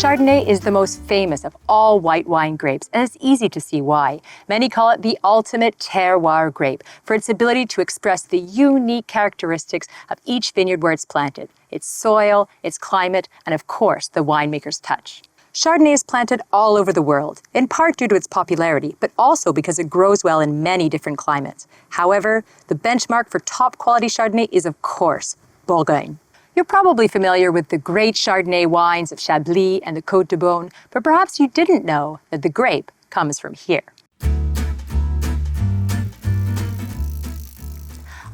Chardonnay is the most famous of all white wine grapes, and it's easy to see why. Many call it the ultimate terroir grape for its ability to express the unique characteristics of each vineyard where it's planted, its soil, its climate, and of course, the winemaker's touch. Chardonnay is planted all over the world, in part due to its popularity, but also because it grows well in many different climates. However, the benchmark for top quality Chardonnay is, of course, Bourgogne. You're probably familiar with the great Chardonnay wines of Chablis and the Côte de Beaune, but perhaps you didn't know that the grape comes from here.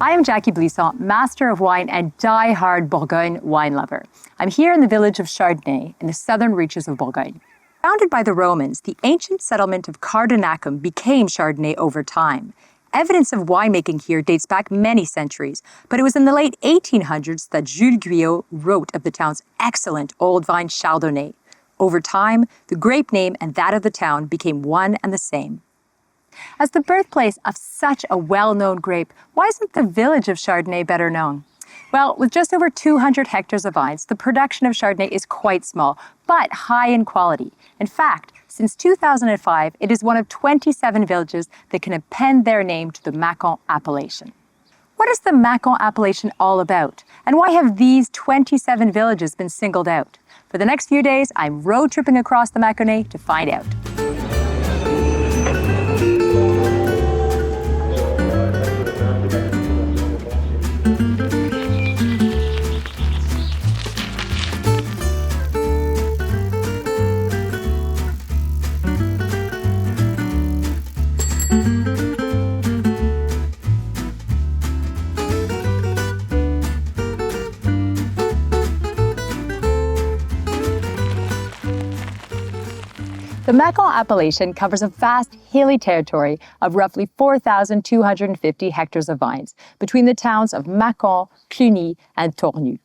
I am Jacky Blisson, Master of Wine and die-hard Bourgogne wine lover. I'm here in the village of Chardonnay in the southern reaches of Bourgogne. Founded by the Romans, the ancient settlement of Cardonacum became Chardonnay over time. Evidence of winemaking here dates back many centuries, but it was in the late 1800s that Jules Guyot wrote of the town's excellent old vine Chardonnay. Over time, the grape name and that of the town became one and the same. As the birthplace of such a well-known grape, why isn't the village of Chardonnay better known? Well, with just over 200 hectares of vines, the production of Chardonnay is quite small, but high in quality. In fact, since 2005, it is one of 27 villages that can append their name to the Mâcon appellation. What is the Mâcon appellation all about? And why have these 27 villages been singled out? For the next few days, I'm road tripping across the Mâconnais to find out. The Mâcon appellation covers a vast hilly territory of roughly 4,250 hectares of vines between the towns of Mâcon, Cluny, and Tournu.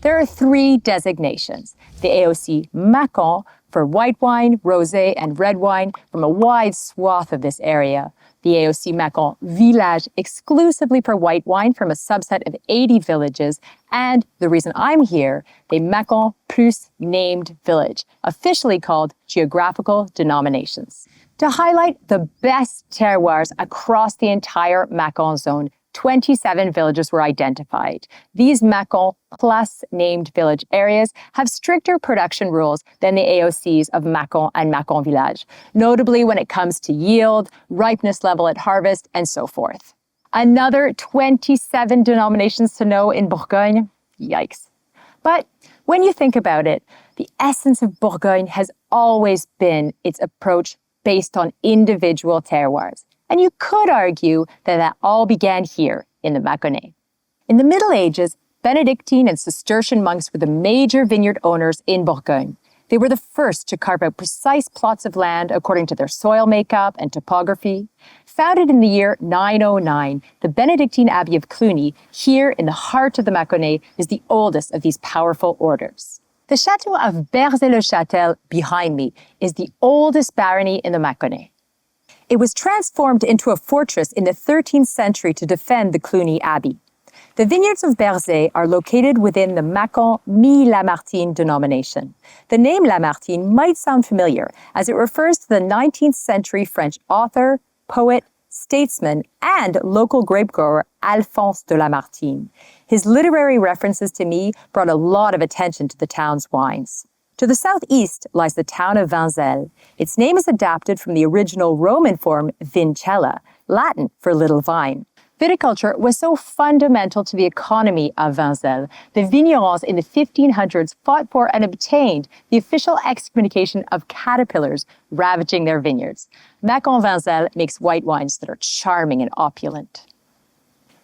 There are three designations: the AOC Mâcon for white wine, rosé, and red wine from a wide swath of this area, the AOC Mâcon-Villages exclusively for white wine from a subset of 80 villages, and the reason I'm here, the Mâcon plus named village, officially called geographical denominations. To highlight the best terroirs across the entire Mâcon zone, 27 villages were identified. These Mâcon plus named village areas have stricter production rules than the AOCs of Mâcon and Mâcon-Villages, notably when it comes to yield, ripeness level at harvest, and so forth. Another 27 denominations to know in Bourgogne? Yikes. But when you think about it, the essence of Bourgogne has always been its approach based on individual terroirs. And you could argue that that all began here in the Mâconnais. In the Middle Ages, Benedictine and Cistercian monks were the major vineyard owners in Bourgogne. They were the first to carve out precise plots of land according to their soil makeup and topography. Founded in the year 909, the Benedictine Abbey of Cluny, here in the heart of the Mâconnais, is the oldest of these powerful orders. The chateau of Berzay-le-Châtel, behind me, is the oldest barony in the Mâconnais. It was transformed into a fortress in the 13th century to defend the Cluny Abbey. The vineyards of Berzay are located within the Mâcon-Lamartine denomination. The name Lamartine might sound familiar, as it refers to the 19th century French author, poet, statesman, and local grape grower Alphonse de Lamartine. His literary references to me brought a lot of attention to the town's wines. To the southeast lies the town of Vinzelles. Its name is adapted from the original Roman form vincella, Latin for little vine. Viticulture was so fundamental to the economy of Vinzelles, the vignerons in the 1500s fought for and obtained the official excommunication of caterpillars ravaging their vineyards. Mâcon-Vinzelles makes white wines that are charming and opulent.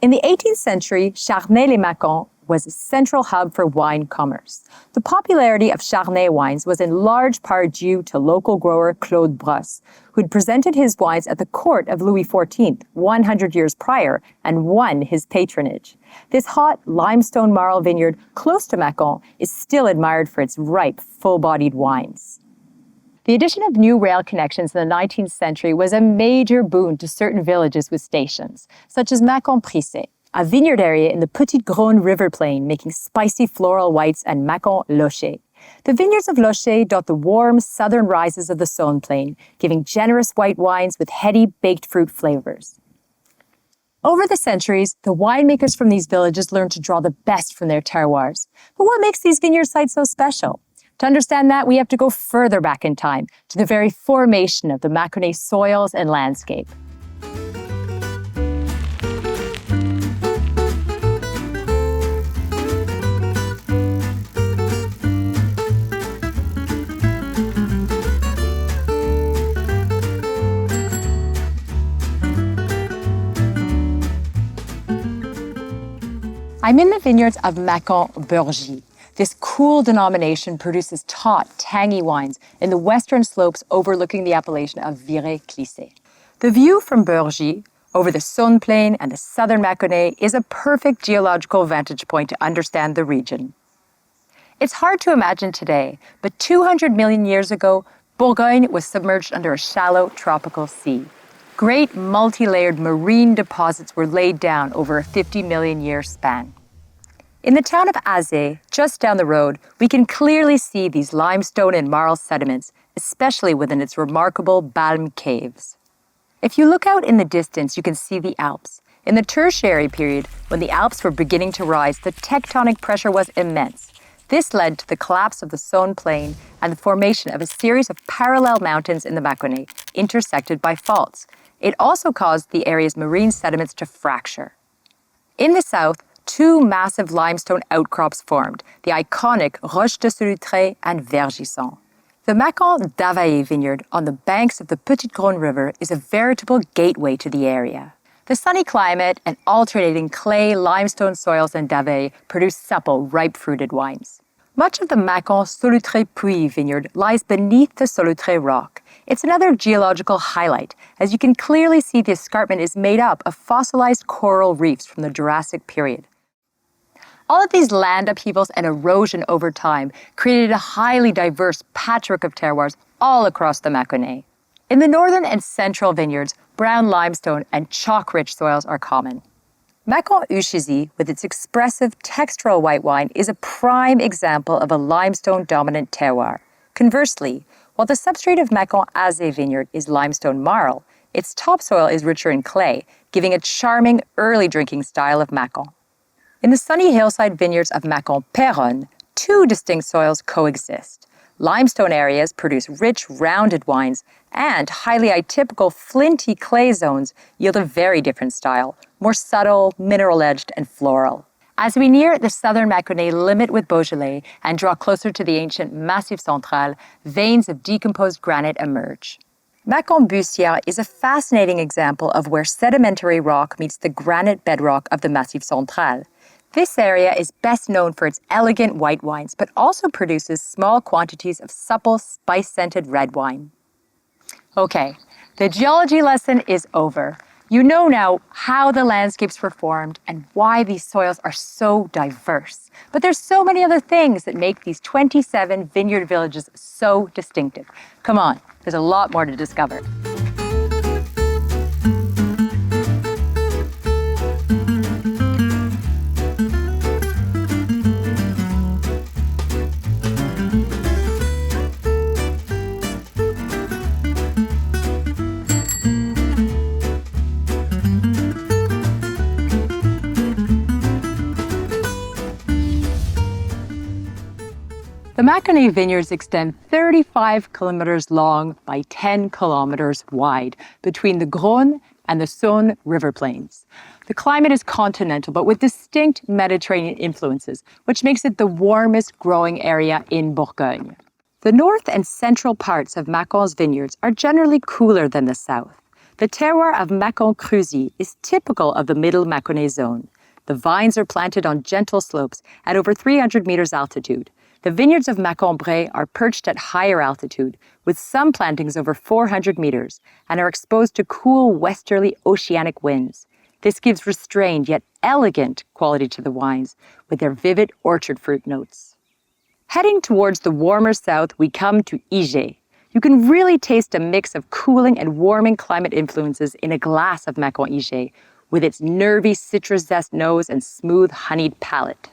In the 18th century, Charnay-lès-Mâcon was a central hub for wine commerce. The popularity of Chardonnay wines was in large part due to local grower Claude Brosse, who'd presented his wines at the court of Louis XIV 100 years prior and won his patronage. This hot limestone marl vineyard close to Mâcon is still admired for its ripe, full-bodied wines. The addition of new rail connections in the 19th century was a major boon to certain villages with stations, such as Mâcon-Fuissé, a vineyard area in the Petite Garonne River Plain making spicy floral whites, and Mâcon-Locher. The vineyards of Locher dot the warm southern rises of the Saône Plain, giving generous white wines with heady baked fruit flavors. Over the centuries, the winemakers from these villages learned to draw the best from their terroirs. But what makes these vineyard sites so special? To understand that, we have to go further back in time, to the very formation of the Mâconnais soils and landscape. I'm in the vineyards of Mâcon-Burgundy. This cool denomination produces taut, tangy wines in the western slopes overlooking the appellation of Viray-Clissé. The view from Burgundy over the Saône Plain and the southern Mâconnais is a perfect geological vantage point to understand the region. It's hard to imagine today, but 200 million years ago, Bourgogne was submerged under a shallow tropical sea. Great multi-layered marine deposits were laid down over a 50 million year span. In the town of Azé, just down the road, we can clearly see these limestone and marl sediments, especially within its remarkable Balme caves. If you look out in the distance, you can see the Alps. In the Tertiary period, when the Alps were beginning to rise, the tectonic pressure was immense. This led to the collapse of the Saône Plain and the formation of a series of parallel mountains in the Mâconnais, intersected by faults. It also caused the area's marine sediments to fracture. In the south, two massive limestone outcrops formed, the iconic Roches de Solutré and Vergisson. The Mâcon d'Availlé vineyard on the banks of the Petite Garonne River is a veritable gateway to the area. The sunny climate and alternating clay, limestone soils in d'Availlé produce supple, ripe-fruited wines. Much of the Mâcon-Solutré-Puy vineyard lies beneath the Solutré rock. It's another geological highlight, as you can clearly see the escarpment is made up of fossilized coral reefs from the Jurassic period. All of these land upheavals and erosion over time created a highly diverse patchwork of terroirs all across the Mâconnais. In the northern and central vineyards, brown limestone and chalk-rich soils are common. Mâcon-Fuissé, with its expressive textural white wine, is a prime example of a limestone-dominant terroir. Conversely, while the substrate of Mâcon-Azé vineyard is limestone marl, its topsoil is richer in clay, giving a charming early drinking style of Mâcon. In the sunny hillside vineyards of Mâcon-Péronne, two distinct soils coexist. Limestone areas produce rich, rounded wines, and highly atypical flinty clay zones yield a very different style, more subtle, mineral-edged, and floral. As we near the southern Mâconnais limit with Beaujolais and draw closer to the ancient Massif Central, veins of decomposed granite emerge. Mâcon-Bussière is a fascinating example of where sedimentary rock meets the granite bedrock of the Massif Central. This area is best known for its elegant white wines, but also produces small quantities of supple, spice-scented red wine. Okay, the geology lesson is over. You know now how the landscapes were formed and why these soils are so diverse. But there's so many other things that make these 27 vineyard villages so distinctive. Come on, there's a lot more to discover. The Mâconnais vineyards extend 35 kilometers long by 10 kilometers wide between the Garonne and the Saône river plains. The climate is continental, but with distinct Mediterranean influences, which makes it the warmest growing area in Bourgogne. The north and central parts of Mâcon's vineyards are generally cooler than the south. The terroir of Mâcon-Cruzille is typical of the middle Mâconnais zone. The vines are planted on gentle slopes at over 300 meters altitude. The vineyards of Mâcon-Bray are perched at higher altitude, with some plantings over 400 meters, and are exposed to cool westerly oceanic winds. This gives restrained yet elegant quality to the wines, with their vivid orchard fruit notes. Heading towards the warmer south, we come to Ige. You can really taste a mix of cooling and warming climate influences in a glass of Mâcon-Ige, with its nervy citrus zest nose and smooth honeyed palate.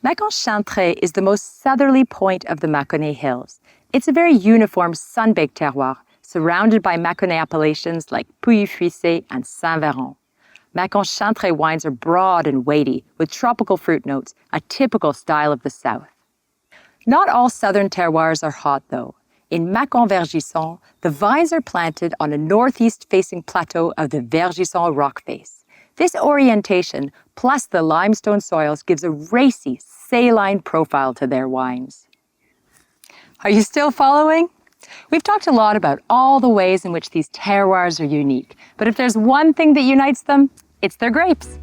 Mâcon-Charnay is the most southerly point of the Mâconnais hills. It's a very uniform sun-baked terroir, surrounded by Mâconnais appellations like Mâcon-Fuissé and Saint-Véran. Mâcon-Charnay wines are broad and weighty, with tropical fruit notes, a typical style of the south. Not all southern terroirs are hot, though. In Mâcon-Vergisson, the vines are planted on a northeast-facing plateau of the Vergisson rock face. This orientation, plus the limestone soils, gives a racy, saline profile to their wines. Are you still following? We've talked a lot about all the ways in which these terroirs are unique, but if there's one thing that unites them, it's their grapes.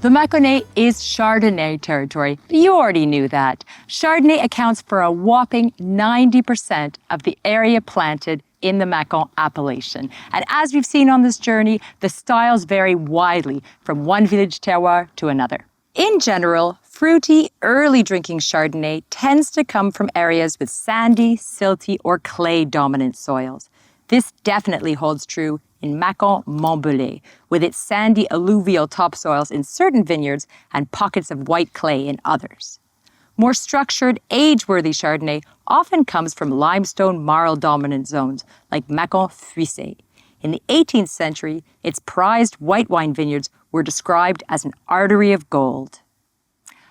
The Mâconnais is Chardonnay territory. You already knew that. Chardonnay accounts for a whopping 90% of the area planted in the Mâcon appellation. And as we've seen on this journey, the styles vary widely from one village terroir to another. In general, fruity, early drinking Chardonnay tends to come from areas with sandy, silty, or clay-dominant soils. This definitely holds true in Mâcon-Montbellier, with its sandy alluvial topsoils in certain vineyards and pockets of white clay in others. More structured, age-worthy Chardonnay often comes from limestone marl-dominant zones like Mâcon-Fuissé. In the 18th century, its prized white wine vineyards were described as an artery of gold.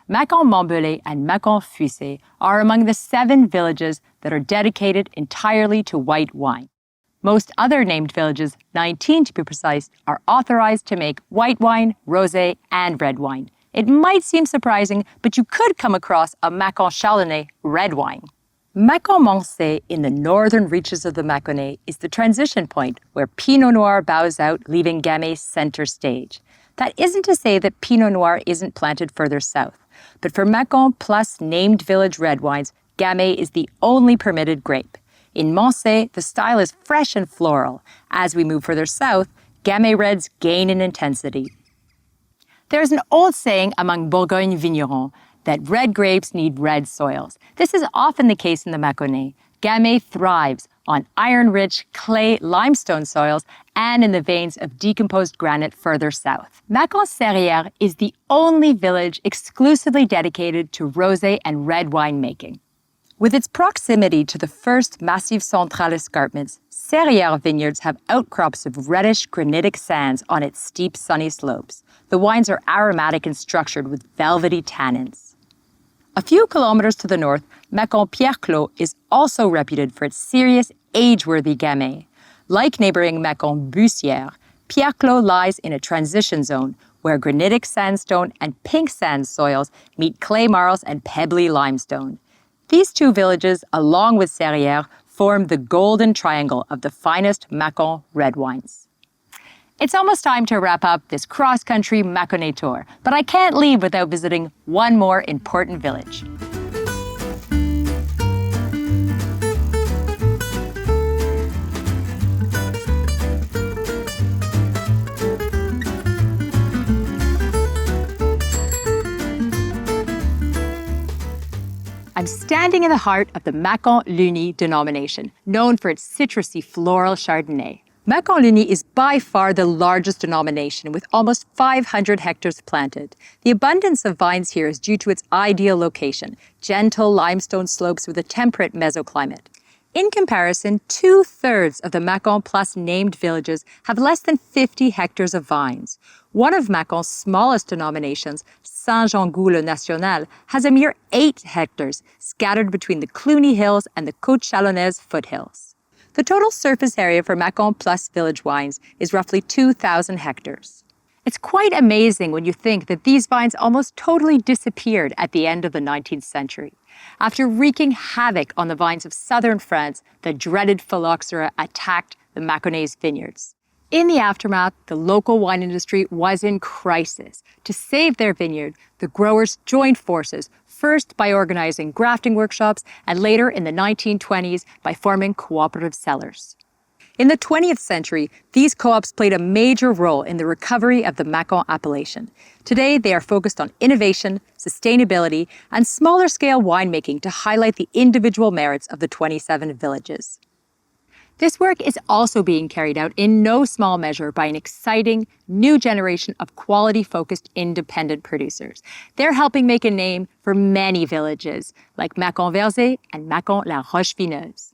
Mâcon-Montbellier and Mâcon-Fuissé are among the 7 villages that are dedicated entirely to white wine. Most other named villages, 19 to be precise, are authorized to make white wine, rosé, and red wine. It might seem surprising, but you could come across a Mâcon-Chardonnay red wine. Mâcon-Villages in the northern reaches of the Mâconnais is the transition point where Pinot Noir bows out, leaving Gamay center stage. That isn't to say that Pinot Noir isn't planted further south, but for Mâcon plus named village red wines, Gamay is the only permitted grape. In Villages, the style is fresh and floral. As we move further south, Gamay reds gain in intensity. There's an old saying among Bourgogne vignerons that red grapes need red soils. This is often the case in the Mâconnais. Gamay thrives on iron-rich clay limestone soils and in the veins of decomposed granite further south. Mâcon-Serrières is the only village exclusively dedicated to rosé and red wine making. With its proximity to the first Massif Central escarpments, Serrières vineyards have outcrops of reddish granitic sands on its steep, sunny slopes. The wines are aromatic and structured with velvety tannins. A few kilometers to the north, Mâcon-Pierreclos is also reputed for its serious, age-worthy Gamay. Like neighboring Mâcon-Bussière, Pierreclos lies in a transition zone where granitic sandstone and pink sand soils meet clay marls and pebbly limestone. These 2 villages, along with Serrières, form the golden triangle of the finest Mâcon red wines. It's almost time to wrap up this cross-country Mâconnais tour, but I can't leave without visiting one more important village. I'm standing in the heart of the Mâcon-Luny denomination, known for its citrusy floral Chardonnay. Mâcon-Luny is by far the largest denomination, with almost 500 hectares planted. The abundance of vines here is due to its ideal location, gentle limestone slopes with a temperate mesoclimate. In comparison, 2/3 of the Mâcon plus named villages have less than 50 hectares of vines. One of Mâcon's smallest denominations, Saint-Jean-Gou-le-National, has a mere 8 hectares, scattered between the Cluny Hills and the Côte Chalonnaise foothills. The total surface area for Mâcon plus village wines is roughly 2,000 hectares. It's quite amazing when you think that these vines almost totally disappeared at the end of the 19th century. After wreaking havoc on the vines of southern France, the dreaded phylloxera attacked the Mâconnais vineyards. In the aftermath, the local wine industry was in crisis. To save their vineyard, the growers joined forces, first by organizing grafting workshops and later in the 1920s by forming cooperative cellars. In the 20th century, these co-ops played a major role in the recovery of the Mâcon appellation. Today, they are focused on innovation, sustainability, and smaller-scale winemaking to highlight the individual merits of the 27 villages. This work is also being carried out in no small measure by an exciting new generation of quality-focused independent producers. They're helping make a name for many villages, like Mâcon-Villages and Mâcon-la-Roche-Vineuse.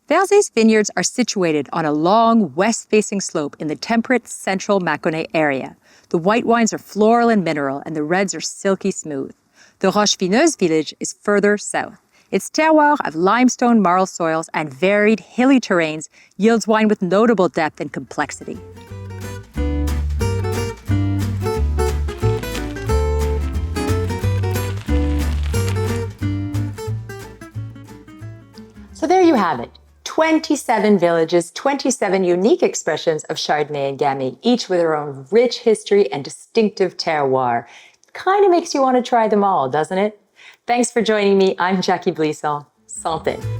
Verzé's vineyards are situated on a long west-facing slope in the temperate central Mâconnais area. The white wines are floral and mineral, and the reds are silky smooth. The Roche-Vineuse village is further south. Its terroir of limestone marl soils and varied hilly terrains yields wine with notable depth and complexity. So there you have it. 27 villages, 27 unique expressions of Chardonnay and Gamay, each with their own rich history and distinctive terroir. Kind of makes you want to try them all, doesn't it? Thanks for joining me. I'm Jacky Blisson. Santé.